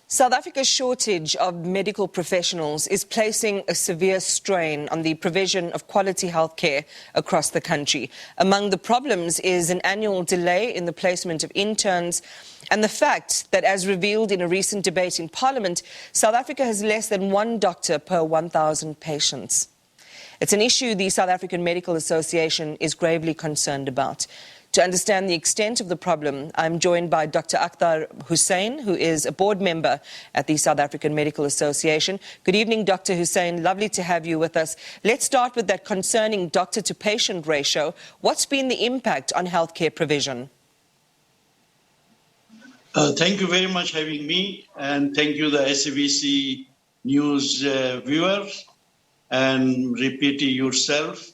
South Africa's shortage of medical professionals is placing a severe strain on the provision of quality healthcare across the country. Among the problems is an annual delay in the placement of interns and the fact that, as revealed in a recent debate in Parliament, South Africa has less than one doctor per 1,000 patients. It's an issue the South African Medical Association is gravely concerned about. To understand the extent of the problem, I'm joined by Dr Akhtar Hussain, who is a board member at the South African Medical Association. Good evening, Dr Hussain. Lovely to have you with us. Let's start with that concerning doctor-to-patient ratio. What's been the impact on healthcare provision? Thank you very much for having me, and thank you, the SABC News viewers, and repeat yourself.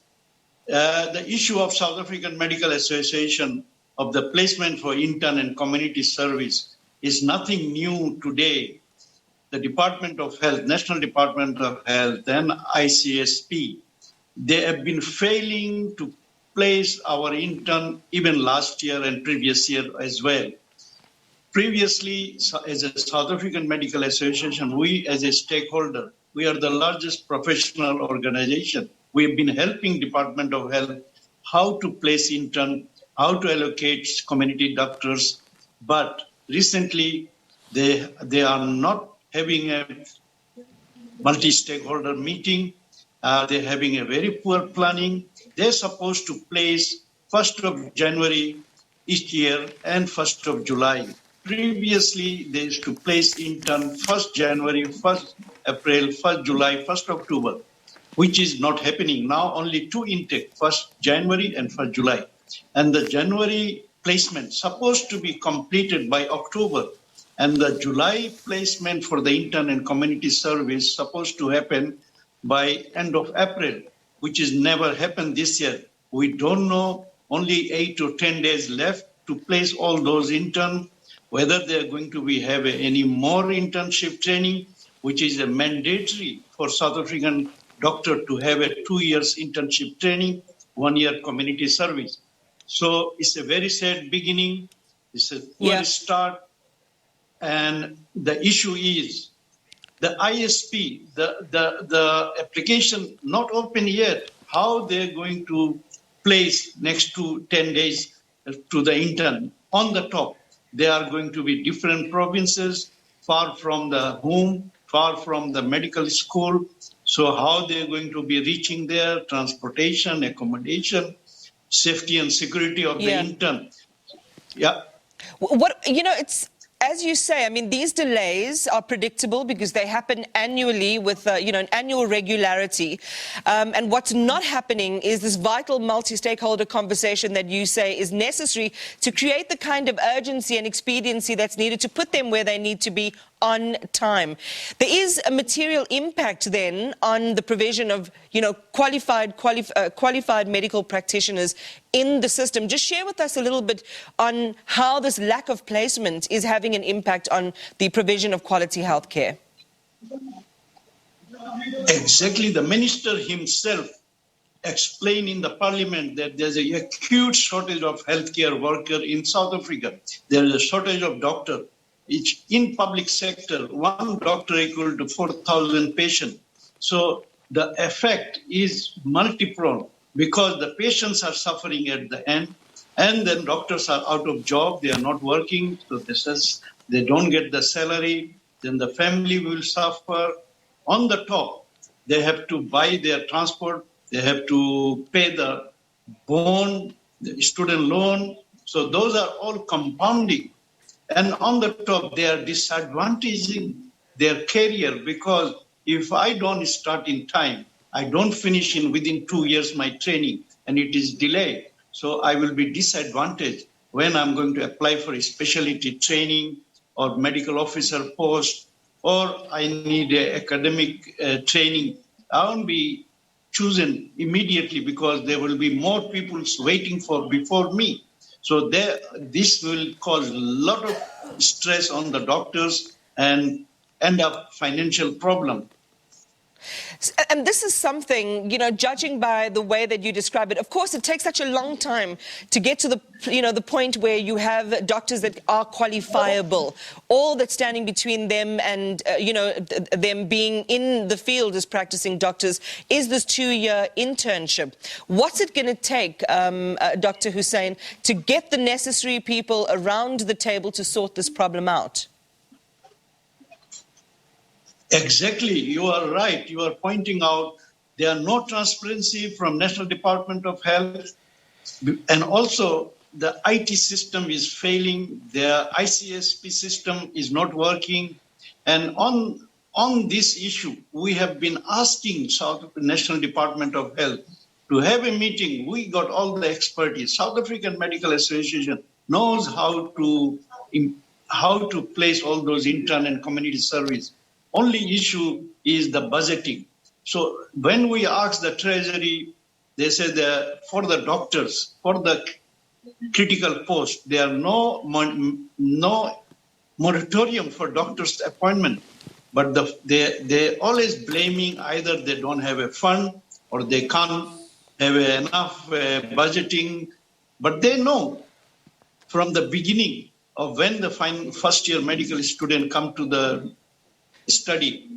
The issue of South African Medical Association of the placement for intern and community service is nothing new today. The Department of Health, National Department of Health and ICSP, they have been failing to place our intern even last year and previous year as well. Previously, as a South African Medical Association, we as a stakeholder, we are the largest professional organization. We have been helping Department of Health how to place intern, how to allocate community doctors. But recently, they are not having a multi-stakeholder meeting. They're having a very poor planning. They're supposed to place 1st of January each year and 1st of July. Previously, they used to place intern 1st January, 1st April, 1st July, 1st October, which is not happening. Now only two intake, 1st January and 1st July. And the January placement supposed to be completed by October. And the July placement for the intern and community service supposed to happen by end of April, which is never happened this year. We don't know, only 8 to 10 days left to place all those interns, whether they're going to have any more internship training, which is a mandatory for South African doctor to have a 2 years internship training, 1 year community service. So it's a very sad beginning. It's a poor start. And the issue is the ISP, the application not open yet. How they're going to place next to 10 days to the intern on the top. They are going to be different provinces, far from the home, far from the medical school. So how they're going to be reaching there, transportation, accommodation, safety and security of the intern. It's, as you say, I mean, these delays are predictable because they happen annually with, an annual regularity. And what's not happening is this vital multi-stakeholder conversation that you say is necessary to create the kind of urgency and expediency that's needed to put them where they need to be on time. There is a material impact then on the provision of, qualified medical practitioners in the system. Just share with us a little bit on how this lack of placement is having an impact on the provision of quality healthcare. Exactly. The minister himself explained in the parliament that there's an acute shortage of healthcare workers in South Africa. There is a shortage of doctors. Each in public sector, one doctor equal to 4,000 patients. So the effect is multi-pronged because the patients are suffering at the end, and then doctors are out of job, they are not working, so they don't get the salary, then the family will suffer. On the top, they have to buy their transport, they have to pay the bond, the student loan. So those are all compounding. And on the top, they are disadvantaging their career because if I don't start in time, I don't finish within 2 years my training and it is delayed. So I will be disadvantaged when I'm going to apply for a specialty training or medical officer post, or I need a academic training. I won't be chosen immediately because there will be more people waiting before me. So this will cause a lot of stress on the doctors and end up financial problem. And this is something, judging by the way that you describe it, of course, it takes such a long time to get to the point where you have doctors that are qualifiable. All that's standing between them and, them being in the field as practicing doctors is this 2-year internship. What's it going to take, Dr. Hussain, to get the necessary people around the table to sort this problem out? Exactly, you are right. You are pointing out there are no transparency from National Department of Health, and also the IT system is failing. The ICSP system is not working, and on this issue, we have been asking National Department of Health to have a meeting. We got all the expertise. South African Medical Association knows how to place all those intern and community service. Only issue is the budgeting. So when we ask the Treasury, they say that for the doctors, for the critical post, there are no moratorium for doctors' appointment. But they always blaming either they don't have a fund or they can't have enough budgeting. But they know from the beginning of when the first-year medical student come to the study,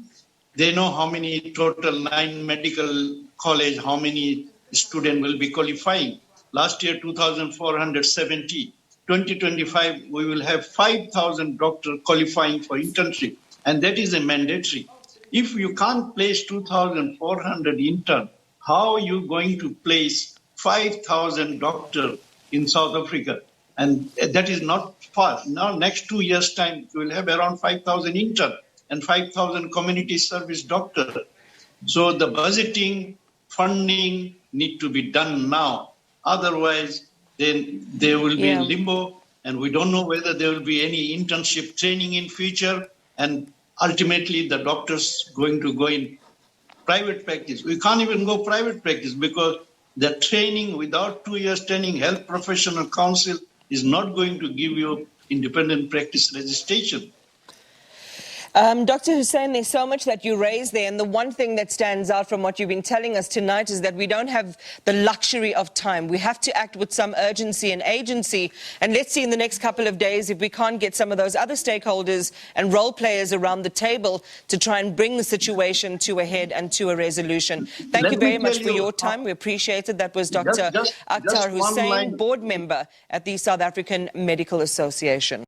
they know how many total 9 medical college, how many students will be qualifying. Last year, 2,470. 2025, we will have 5,000 doctors qualifying for internship, and that is a mandatory. If you can't place 2,400 interns, how are you going to place 5,000 doctors in South Africa? And that is not far. Now, next 2 years' time, we will have around 5,000 interns and 5,000 community service doctors. So the budgeting, funding need to be done now. Otherwise, then there will be limbo, and we don't know whether there will be any internship training in future, and ultimately the doctors going to go in private practice. We can't even go private practice because the training without 2 years training, Health Professional Council is not going to give you independent practice registration. Dr. Hussain, there's so much that you raised there, and the one thing that stands out from what you've been telling us tonight is that we don't have the luxury of time. We have to act with some urgency and agency, and let's see in the next couple of days if we can't get some of those other stakeholders and role players around the table to try and bring the situation to a head and to a resolution. Thank you very much for your time. We appreciate it. That was Dr. Akhtar Hussain, board member at the South African Medical Association.